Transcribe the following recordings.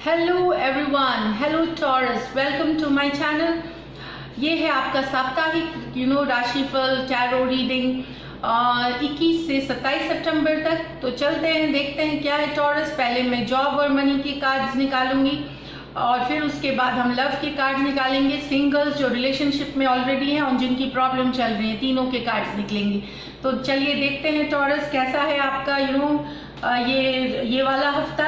Hello everyone, hello Taurus, welcome to my channel. ये है आपका साप्ताहिक राशिफल टैरो रीडिंग 21 से 27 सितंबर तक। तो चलते हैं, देखते हैं क्या है टॉरस। पहले मैं जॉब और मनी के कार्ड्स निकालूंगी और फिर उसके बाद हम लव के कार्ड्स निकालेंगे। सिंगल्स जो रिलेशनशिप में ऑलरेडी हैं और जिनकी प्रॉब्लम चल रही है, तीनों के कार्ड्स निकलेंगे। तो चलिए देखते हैं टॉरस कैसा है आपका ये वाला हफ्ता।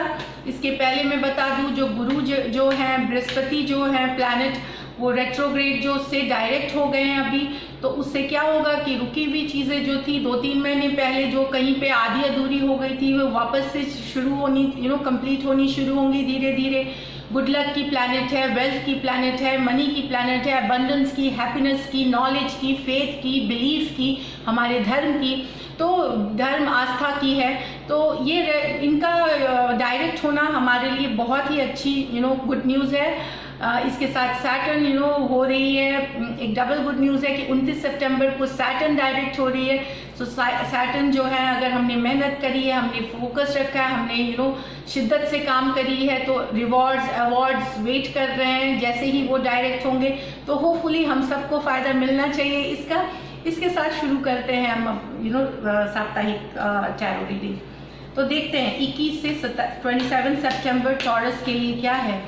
इसके पहले मैं बता दूं, जो गुरु जो हैं, बृहस्पति जो है प्लैनेट, वो रेट्रोग्रेड जो से डायरेक्ट हो गए हैं अभी। तो उससे क्या होगा कि रुकी हुई चीज़ें जो थी 2-3 महीने पहले जो कहीं पे आधी अधूरी हो गई थी, वो वापस से शुरू होनी कंप्लीट होनी शुरू होंगी धीरे धीरे। गुड लक की प्लैनेट है, वेल्थ की प्लैनेट है, मनी की प्लैनेट है, अबंडेंस की, हैप्पीनेस की, नॉलेज की, फेथ की, बिलीफ की, हमारे धर्म की, तो धर्म आस्था की है। तो ये इनका डायरेक्ट होना हमारे लिए बहुत ही अच्छी गुड न्यूज़ है। इसके साथ सैटर्न हो रही है, एक डबल गुड न्यूज़ है कि 29 सितंबर को सैटर्न डायरेक्ट हो रही है। तो सैटर्न जो है, अगर हमने मेहनत करी है, हमने फोकस रखा है, हमने शिद्दत से काम करी है, तो रिवॉर्ड्स अवार्ड्स वेट कर रहे हैं। जैसे ही वो डायरेक्ट होंगे तो होपफुली हम सबको फ़ायदा मिलना चाहिए इसका। इसके साथ शुरू करते हैं हम साप्ताहिक टैरो रीडिंग। तो देखते हैं 21 से 27 सितंबर टॉरस के लिए क्या है।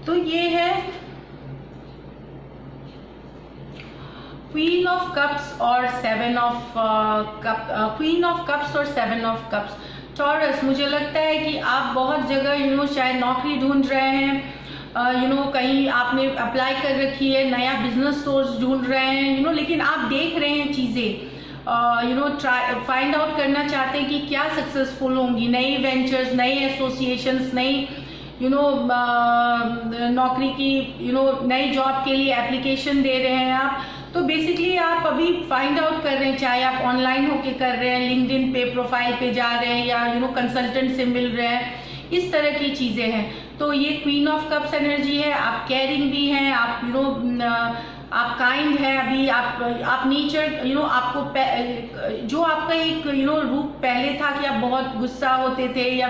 तो ये है क्वीन ऑफ कप्स और 7 ऑफ क्वीन ऑफ कप्स और 7 ऑफ कप्स। टॉरस, मुझे लगता है कि आप बहुत जगह शायद नौकरी ढूंढ रहे हैं, कहीं आपने अप्लाई कर रखी है, नया बिजनेस सोर्स ढूंढ रहे हैं, लेकिन आप देख रहे हैं चीज़ें, ट्राई फाइंड आउट करना चाहते हैं कि क्या सक्सेसफुल होंगी, नई वेंचर्स, नई एसोसिएशंस, नई नौकरी की नई जॉब के लिए एप्लीकेशन दे रहे हैं आप। तो बेसिकली आप अभी फाइंड आउट कर रहे हैं, चाहे आप ऑनलाइन होके कर रहे हैं, लिंक्डइन पे प्रोफाइल पे जा रहे हैं, या कंसल्टेंट से मिल रहे हैं, इस तरह की चीज़ें हैं। तो ये क्वीन ऑफ कप्स एनर्जी है। आप केयरिंग भी हैं, आप काइंड हैं अभी, आप नेचर आपको जो आपका एक रूप पहले था कि आप बहुत गुस्सा होते थे या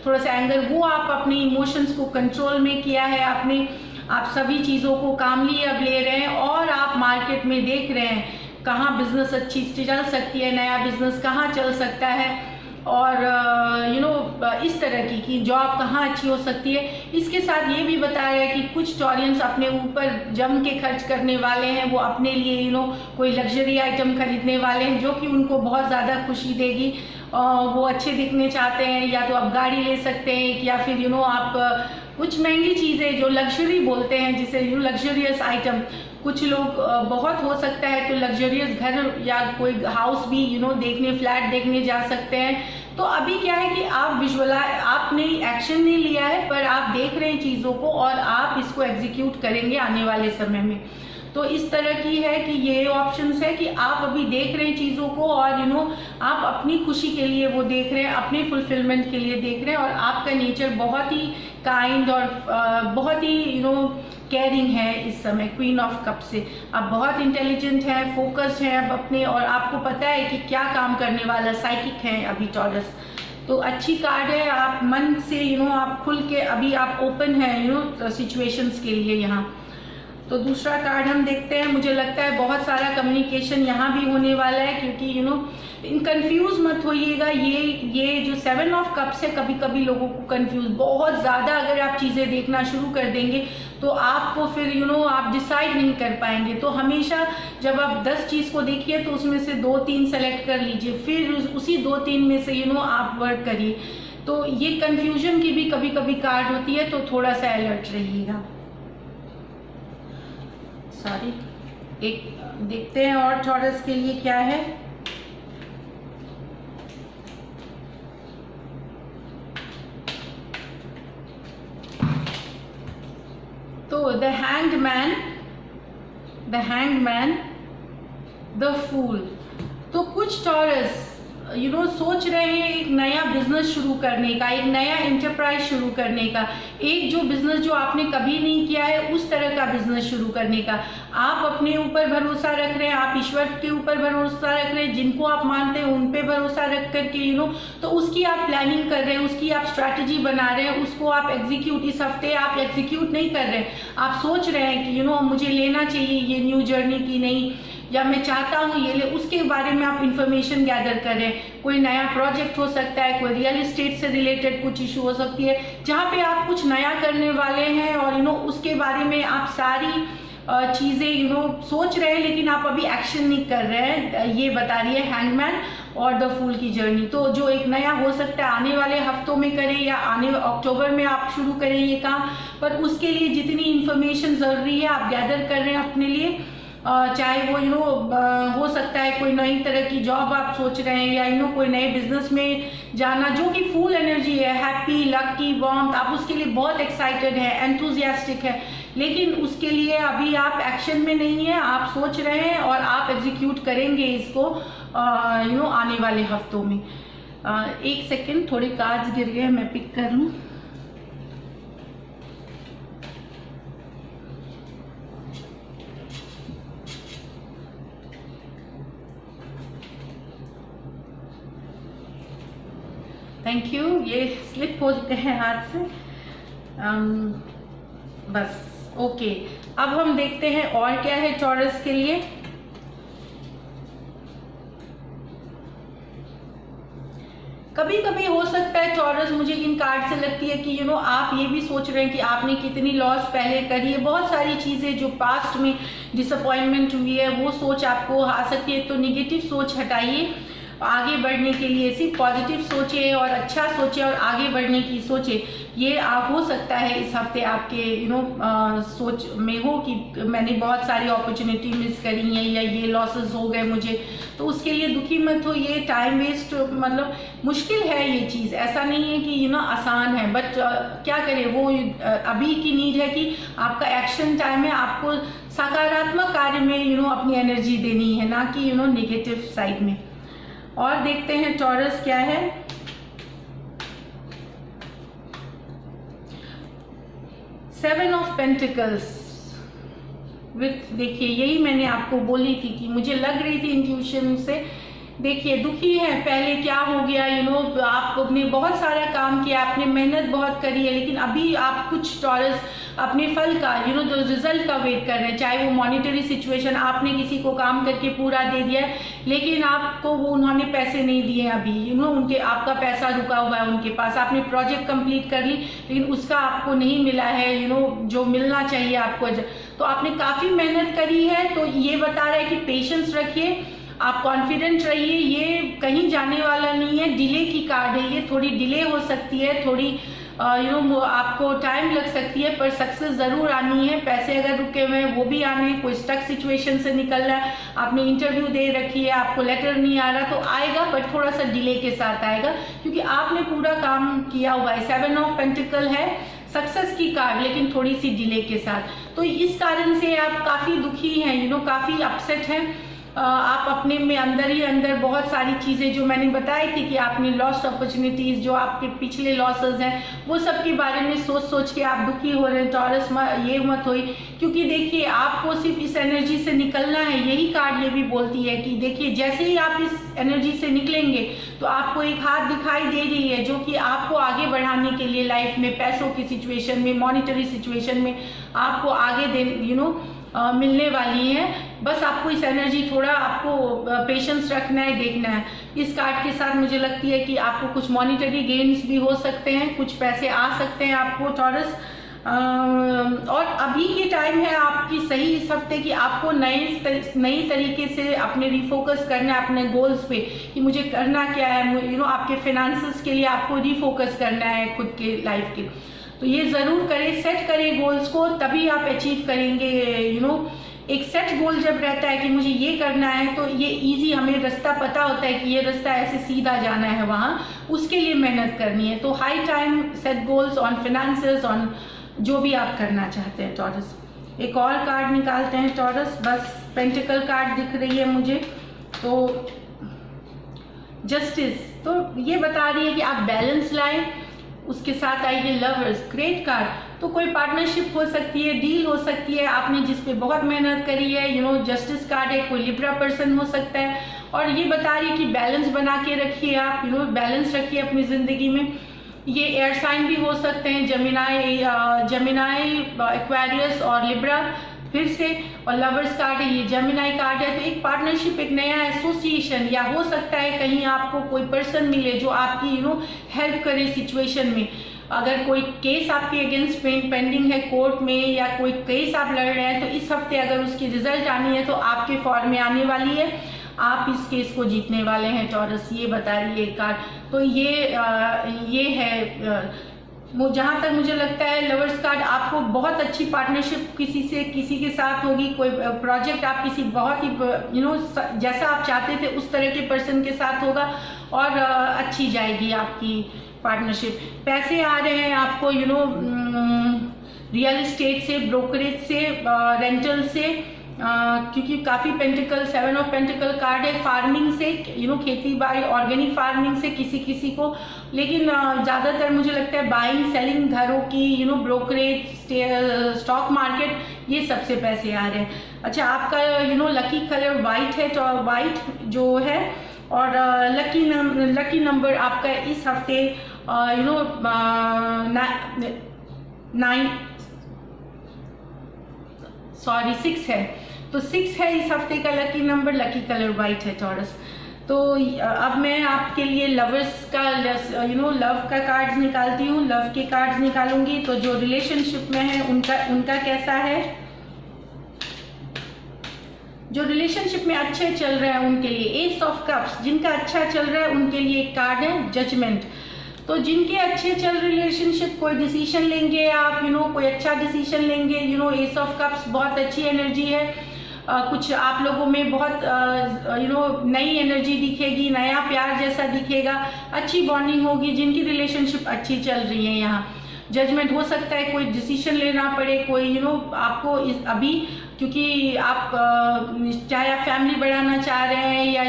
थोड़ा सा एंगर, वो आप अपने इमोशंस को कंट्रोल में किया है आपने। आप सभी चीज़ों को कामली अब ले रहे हैं और आप मार्केट में देख रहे हैं कहाँ बिजनेस अच्छी चल सकती है, नया बिजनेस कहाँ चल सकता है, और इस तरह की जॉब कहाँ अच्छी हो सकती है। इसके साथ ये भी बताया है कि कुछ टॉरियंस अपने ऊपर जम के खर्च करने वाले हैं। वो अपने लिए कोई लग्जरी आइटम खरीदने वाले हैं जो कि उनको बहुत ज़्यादा खुशी देगी। वो अच्छे दिखने चाहते हैं, या तो आप गाड़ी ले सकते हैं, या फिर आप कुछ महंगी चीज़ें जो लग्जरी बोलते हैं, जिसे लग्जरियस आइटम, कुछ लोग बहुत हो सकता है तो लग्जरियस घर या कोई हाउस भी देखने, फ्लैट देखने जा सकते हैं। तो अभी क्या है कि आपने एक्शन नहीं लिया है, पर आप देख रहे हैं चीज़ों को और आप इसको एग्जीक्यूट करेंगे आने वाले समय में। तो इस तरह की है कि ये ऑप्शंस है कि आप अभी देख रहे हैं चीज़ों को और आप अपनी खुशी के लिए वो देख रहे हैं, अपने फुलफिलमेंट के लिए देख रहे हैं। और आपका नेचर बहुत ही काइंड और बहुत ही केयरिंग है इस समय क्वीन ऑफ कप से। आप बहुत इंटेलिजेंट हैं, फोकस्ड हैं अब अपने, और आपको पता है कि क्या काम करने वाला, साइकिक हैं अभी टॉरस। तो अच्छी कार्ड है। आप मन से आप खुल के अभी आप ओपन हैं सिचुएशंस के लिए यहाँ। तो दूसरा कार्ड हम देखते हैं। मुझे लगता है बहुत सारा कम्युनिकेशन यहाँ भी होने वाला है, क्योंकि कंफ्यूज मत होइएगा। ये जो 7 ऑफ कप्स है, कभी कभी लोगों को कंफ्यूज बहुत ज़्यादा, अगर आप चीज़ें देखना शुरू कर देंगे तो आपको फिर आप डिसाइड नहीं कर पाएंगे। तो हमेशा जब आप 10 चीज़ को देखिए तो उसमें से 2-3 सेलेक्ट कर लीजिए, फिर उसी 2-3 में से आप वर्क करिए। तो ये कंफ्यूजन की भी कभी कभी कार्ड होती है, तो थोड़ा सा अलर्ट रहिएगा। सॉरी, एक देखते हैं और टॉरस के लिए क्या है। तो the hanged man, the fool. तो कुछ टॉरस सोच रहे हैं एक नया बिजनेस शुरू करने का, एक नया एंटरप्राइज शुरू करने का, एक जो बिजनेस जो आपने कभी नहीं किया है उस तरह का बिजनेस शुरू करने का, आप अपने ऊपर भरोसा रख रहे हैं, आप ईश्वर के ऊपर भरोसा रख रहे हैं, जिनको आप मानते हैं उन पे भरोसा रख करके तो उसकी आप प्लानिंग कर रहे हैं, उसकी आप स्ट्रैटेजी बना रहे हैं, उसको आप एग्जीक्यूट, इस हफ्ते आप एग्जीक्यूट नहीं कर रहे हैं, आप सोच रहे हैं कि मुझे लेना चाहिए ये न्यू जर्नी की नहीं, या मैं चाहता हूँ ये ले, उसके बारे में आप इंफॉर्मेशन गैदर कर रहे हैं। कोई नया प्रोजेक्ट हो सकता है, कोई रियल एस्टेट से रिलेटेड कुछ इशू हो सकती है जहाँ पे आप कुछ नया करने वाले हैं, और उसके बारे में आप सारी चीज़ें सोच रहे हैं, लेकिन आप अभी एक्शन नहीं कर रहे हैं। ये बता रही है हैंगमैन और द फूल की जर्नी। तो जो एक नया हो सकता है आने वाले हफ्तों में करें या आने अक्टूबर में आप शुरू करें ये काम, पर उसके लिए जितनी इंफॉर्मेशन ज़रूरी है आप गैदर कर रहे हैं अपने लिए। चाहे वो हो सकता है कोई नई तरह की जॉब आप सोच रहे हैं, या कोई नए बिजनेस में जाना जो कि फुल एनर्जी है, हैप्पी, लकी, वार्मथ, आप उसके लिए बहुत एक्साइटेड है, एंथुजियास्टिक है, लेकिन उसके लिए अभी आप एक्शन में नहीं है, आप सोच रहे हैं और आप एग्जीक्यूट करेंगे इसको आने वाले हफ्तों में। एक सेकेंड, थोड़े कार्ड्स गिर गए, मैं पिक कर लूँ। थैंक यू, ये स्लिप हो चुके हैं हाथ से। बस ओके, अब हम देखते हैं और क्या है टॉरस के लिए। कभी कभी हो सकता है टॉरस, मुझे इन कार्ड से लगती है कि आप ये भी सोच रहे हैं कि आपने कितनी लॉस पहले करी है, बहुत सारी चीज़ें जो पास्ट में डिसअपॉइंटमेंट हुई है वो सोच आपको आ सकती है। तो निगेटिव सोच हटाइए, आगे बढ़ने के लिए सिर्फ पॉजिटिव सोचे और अच्छा सोचे और आगे बढ़ने की सोचे। ये आप हो सकता है इस हफ्ते आपके सोच में हो कि मैंने बहुत सारी अपॉर्चुनिटी मिस करी हैं या ये लॉसेस हो गए मुझे, तो उसके लिए दुखी मत हो। ये टाइम वेस्ट, मतलब मुश्किल है ये चीज़, ऐसा नहीं है कि आसान है, बट क्या करें, वो अभी की नीड है कि आपका एक्शन टाइम है, आपको सकारात्मक कार्य में अपनी एनर्जी देनी है, ना कि नेगेटिव साइड में। और देखते हैं टॉरस क्या है। सेवन ऑफ पेंटिकल्स विथ, देखिए यही मैंने आपको बोली थी कि मुझे लग रही थी इंट्यूशन से। देखिए दुखी है, पहले क्या हो गया, आपने बहुत सारा काम किया, आपने मेहनत बहुत करी है, लेकिन अभी आप कुछ टॉरस अपने फल का जो रिजल्ट का वेट कर रहे हैं। चाहे वो मॉनिटरी सिचुएशन, आपने किसी को काम करके पूरा दे दिया है, लेकिन आपको वो उन्होंने पैसे नहीं दिए अभी, उनके आपका पैसा रुका हुआ है उनके पास। आपने प्रोजेक्ट कंप्लीट कर ली, लेकिन उसका आपको नहीं मिला है जो मिलना चाहिए आपको। तो आपने काफ़ी मेहनत करी है, तो ये बता रहा है कि पेशेंस रखिए, आप कॉन्फिडेंट रहिए, ये कहीं जाने वाला नहीं है। डिले की कार्ड है ये, थोड़ी डिले हो सकती है, थोड़ी आपको टाइम लग सकती है, पर सक्सेस ज़रूर आनी है। पैसे अगर रुके हुए हैं वो भी आने हैं, कोई स्टक सिचुएशन से निकल रहा है, आपने इंटरव्यू दे रखी है, आपको लेटर नहीं आ रहा, तो आएगा, बट थोड़ा सा डिले के साथ आएगा, क्योंकि आपने पूरा काम किया हुआ है। सेवन ऑफ पेंटिकल है, सक्सेस की कार्ड, लेकिन थोड़ी सी डिले के साथ। तो इस कारण से आप काफ़ी दुखी हैं, काफ़ी अपसेट हैं। आप अपने में अंदर ही अंदर बहुत सारी चीज़ें जो मैंने बताई थी कि आपने लॉस्ट अपॉर्चुनिटीज़, जो आपके पिछले लॉसेस हैं, वो सब के बारे में सोच सोच के आप दुखी हो रहे हैं। टॉरस ये मत होई, क्योंकि देखिए आपको सिर्फ इस एनर्जी से निकलना है। यही कार्ड ये भी बोलती है कि देखिए जैसे ही आप इस एनर्जी से निकलेंगे तो आपको एक हाथ दिखाई दे रही है जो कि आपको आगे बढ़ाने के लिए लाइफ में, पैसों की सिचुएशन में, मॉनिटरी सिचुएशन में आपको आगे मिलने वाली है। बस आपको इस एनर्जी, थोड़ा आपको पेशेंस रखना है, देखना है। इस कार्ड के साथ मुझे लगती है कि आपको कुछ मॉनिटरी गेन्स भी हो सकते हैं, कुछ पैसे आ सकते हैं आपको टॉरस। और अभी की टाइम है आपकी सही इस हफ्ते की, आपको नई तरीके से अपने रिफोकस करना है अपने गोल्स पे कि मुझे करना क्या है। आपके फाइनेंसेस के लिए आपको रिफोकस करना है खुद के लाइफ के, तो ये ज़रूर करें, सेट करें गोल्स को, तभी आप अचीव करेंगे। एक सेट गोल जब रहता है कि मुझे ये करना है, तो ये इजी, हमें रास्ता पता होता है कि ये रास्ता ऐसे सीधा जाना है, वहाँ उसके लिए मेहनत करनी है। तो high time set goals on finances, on जो भी आप करना चाहते हैं टॉरस। एक और कार्ड निकालते हैं टॉरस, बस पेंटिकल कार्ड दिख रही है मुझे, तो जस्टिस, तो ये बता रही है कि आप बैलेंस लाएं। उसके साथ आइए लवर्स, ग्रेट कार्ड, तो कोई पार्टनरशिप हो सकती है, डील हो सकती है आपने जिस पे बहुत मेहनत करी है, जस्टिस कार्ड है, कोई लिब्रा पर्सन हो सकता है। और ये बता रही है कि बैलेंस बना के रखिए आप, बैलेंस रखिए अपनी ज़िंदगी में। ये एयर साइन भी हो सकते हैं, जेमिनाई, एक्वेरियस और लिब्रा फिर से। और लवर्स कार्ड है, ये जेमिनाई कार्ड है। तो एक पार्टनरशिप, एक नया एसोसिएशन, या हो सकता है कहीं आपको कोई पर्सन मिले जो आपकी हेल्प करे सिचुएशन में। अगर कोई केस आपके अगेंस्ट पेंडिंग है कोर्ट में, या कोई केस आप लड़ रहे हैं, तो इस हफ्ते अगर उसकी रिजल्ट आनी है तो आपके फॉर्म में आने वाली है, आप इस केस को जीतने वाले हैं टॉरस, ये बता रही है कार्ड। तो ये है जहाँ तक मुझे लगता है लवर्स कार्ड, आपको बहुत अच्छी पार्टनरशिप किसी के साथ होगी। कोई प्रोजेक्ट आप किसी बहुत ही जैसा आप चाहते थे उस तरह के पर्सन के साथ होगा, और अच्छी जाएगी आपकी पार्टनरशिप। पैसे आ रहे हैं आपको रियल एस्टेट से, ब्रोकरेज से, रेंटल से, क्योंकि काफ़ी पेंटिकल, 7 ऑफ पेंटिकल कार्ड है। फार्मिंग से, खेती बाड़ी, ऑर्गेनिक फार्मिंग से किसी को, लेकिन ज़्यादातर मुझे लगता है बाइंग सेलिंग घरों की, ब्रोकरेज, स्टॉक मार्केट, ये सबसे पैसे आ रहे हैं। अच्छा, आपका लकी कलर वाइट है, तो वाइट जो है, और लकी नंबर आपका इस हफ्ते 6 है। तो 6 है इस हफ्ते का lucky number, lucky colour white है टॉरस। तो अब मैं आपके लिए लवर्स का लव का कार्ड्स निकालती हूँ, लव के कार्ड्स निकालूंगी। तो जो रिलेशनशिप में है उनका कैसा है, जो रिलेशनशिप में अच्छे चल रहे हैं उनके लिए एस ऑफ कप्स, जिनका अच्छा चल रहा है उनके लिए एक कार्ड है जजमेंट। तो जिनके अच्छे चल रिलेशनशिप, कोई डिसीजन लेंगे आप, कोई अच्छा डिसीजन लेंगे, एस ऑफ कप्स बहुत अच्छी एनर्जी है। कुछ आप लोगों में बहुत नई एनर्जी दिखेगी, नया प्यार जैसा दिखेगा, अच्छी बॉन्डिंग होगी। जिनकी रिलेशनशिप अच्छी चल रही है, यहाँ जजमेंट हो सकता है, कोई डिसीजन लेना पड़े, कोई आपको अभी, क्योंकि आप चाहे आप फैमिली बढ़ाना चाह रहे हैं, या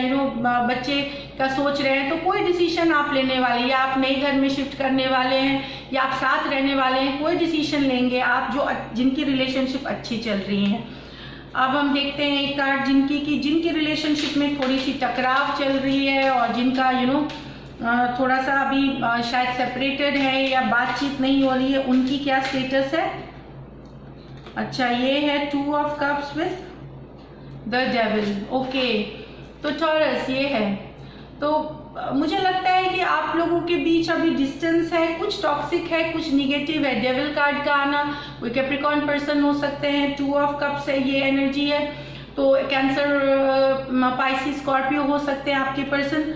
बच्चे का सोच रहे हैं, तो कोई डिसीजन आप लेने वाले, या आप नए घर में शिफ्ट करने वाले हैं, या आप साथ रहने वाले हैं, कोई डिसीजन लेंगे आप जिनकी रिलेशनशिप अच्छी चल रही है। अब हम देखते हैं एक कार्ड जिनकी रिलेशनशिप में थोड़ी सी टकराव चल रही है, और जिनका थोड़ा सा अभी शायद सेपरेटेड है या बातचीत नहीं हो रही है, उनकी क्या स्टेटस है। अच्छा, ये है 2 of cups with the devil. Okay, तो टॉरस ये है। तो मुझे लगता है कि आप लोगों के बीच अभी डिस्टेंस है, कुछ टॉक्सिक है, कुछ निगेटिव है। डेविल कार्ड का आना, कोई कैप्रिकॉर्न पर्सन हो सकते हैं, 2 ऑफ कप्स है, ये एनर्जी है। तो कैंसर, पाइसिस, स्कॉर्पियो हो सकते हैं आपके पर्सन।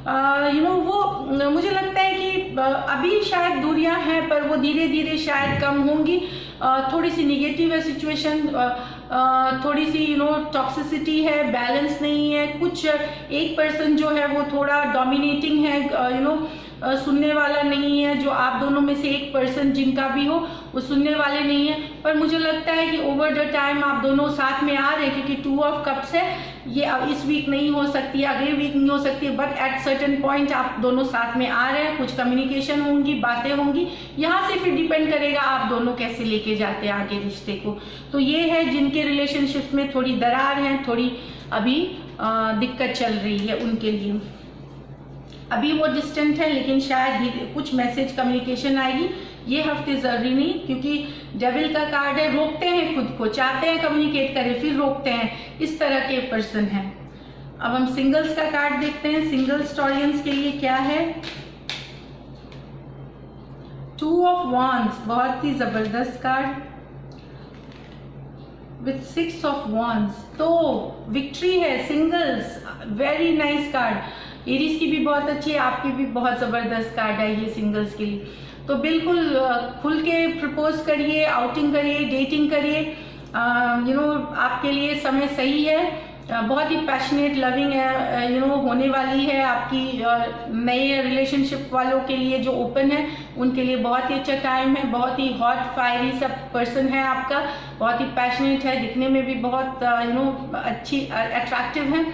वो मुझे लगता है कि अभी शायद दूरियां हैं, पर वो धीरे धीरे शायद कम होंगी। थोड़ी सी निगेटिव है सिचुएशन, थोड़ी सी टॉक्सिसिटी है, बैलेंस नहीं है। कुछ एक पर्सन जो है वो थोड़ा डोमिनेटिंग है, सुनने वाला नहीं है। जो आप दोनों में से एक पर्सन जिनका भी हो, वो सुनने वाले नहीं है। पर मुझे लगता है कि ओवर द टाइम आप दोनों साथ में आ रहे हैं, क्योंकि 2 ऑफ कप्स है। ये अब इस वीक नहीं हो सकती है, अगले वीक नहीं हो सकती है, बट एट सर्टेन पॉइंट आप दोनों साथ में आ रहे हैं। कुछ कम्युनिकेशन होंगी, बातें होंगी। यहाँ से फिर डिपेंड करेगा आप दोनों कैसे लेके जाते हैं आगे रिश्ते को। तो ये है जिनके रिलेशनशिप में थोड़ी दरार है, थोड़ी अभी दिक्कत चल रही है उनके लिए। अभी वो डिस्टेंट है, लेकिन शायद कुछ मैसेज कम्युनिकेशन आएगी। ये हफ्ते जरूरी नहीं, क्योंकि डेविल का कार्ड है, रोकते हैं खुद को, चाहते हैं कम्युनिकेट करें फिर रोकते हैं, इस तरह के पर्सन हैं। अब हम सिंगल्स का कार्ड देखते हैं, सिंगल स्टोरियंस के लिए क्या है। 2 ऑफ वॉन्ड्स, बहुत ही जबरदस्त कार्ड विथ 6 ऑफ वॉन्ड्स। तो विक्ट्री है, singles, very nice card. Aries की भी बहुत अच्छी है, आपकी भी बहुत ज़बरदस्त कार्ड है ये सिंगल्स के लिए। तो बिल्कुल खुल के प्रपोज करिए, आउटिंग करिए, डेटिंग करिए। आपके लिए समय सही है। बहुत ही पैशनेट लविंग है होने वाली है आपकी। नए रिलेशनशिप वालों के लिए जो ओपन है उनके लिए बहुत ही अच्छा टाइम है। बहुत ही हॉट फायरी सब पर्सन है आपका, बहुत ही पैशनेट है, दिखने में भी बहुत अच्छी अट्रैक्टिव है।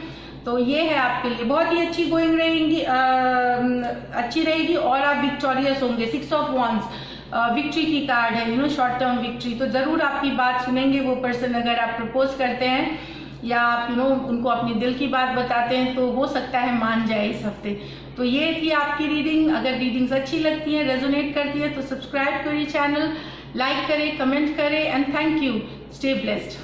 तो ये है आपके लिए बहुत ही अच्छी गोइंग रहेगी, अच्छी रहेगी और आप विक्टोरियस होंगे। 6 ऑफ वॉन्ड्स विक्ट्री की कार्ड है, शॉर्ट टर्म विक्ट्री। तो ज़रूर आपकी बात सुनेंगे वो पर्सन, अगर आप प्रपोज करते हैं या आप उनको अपनी दिल की बात बताते हैं तो हो सकता है मान जाए इस हफ्ते। तो ये थी आपकी रीडिंग। अगर रीडिंग्स अच्छी लगती हैं, रेजोनेट करती है तो सब्सक्राइब करिए चैनल, लाइक करें, कमेंट करें and thank you. Stay blessed.